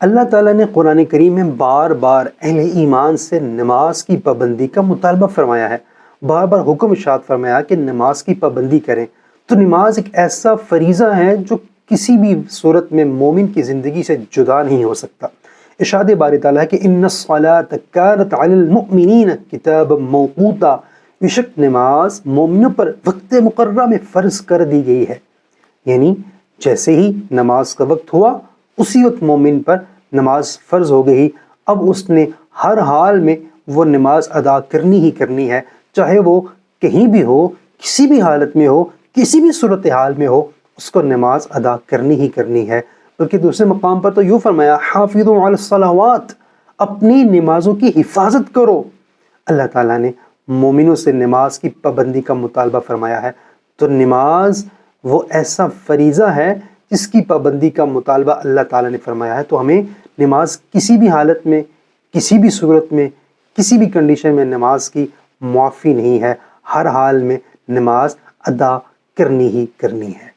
اللہ تعالیٰ نے قرآن کریم میں بار بار اہل ایمان سے نماز کی پابندی کا مطالبہ فرمایا ہے، بار بار حکم ارشاد فرمایا کہ نماز کی پابندی کریں۔ تو نماز ایک ایسا فریضہ ہے جو کسی بھی صورت میں مومن کی زندگی سے جدا نہیں ہو سکتا۔ ارشاد باری تعالیٰ ہے کہ ان الصلاۃ کانت علی المؤمنین کتابا موقوتا، بے شک نماز مومنوں پر وقت مقررہ میں فرض کر دی گئی ہے۔ یعنی جیسے ہی نماز کا وقت ہوا اسی وقت مومن پر نماز فرض ہو گئی، اب اس نے ہر حال میں وہ نماز ادا کرنی ہی کرنی ہے، چاہے وہ کہیں بھی ہو، کسی بھی حالت میں ہو، کسی بھی صورتحال میں ہو، اس کو نماز ادا کرنی ہی کرنی ہے۔ بلکہ دوسرے مقام پر تو یوں فرمایا حافظوا علی الصلوات، اپنی نمازوں کی حفاظت کرو۔ اللہ تعالیٰ نے مومنوں سے نماز کی پابندی کا مطالبہ فرمایا ہے، تو نماز وہ ایسا فریضہ ہے جس کی پابندی کا مطالبہ اللہ تعالیٰ نے فرمایا ہے۔ تو ہمیں نماز کسی بھی حالت میں، کسی بھی صورت میں، کسی بھی کنڈیشن میں نماز کی معافی نہیں ہے، ہر حال میں نماز ادا کرنی ہی کرنی ہے۔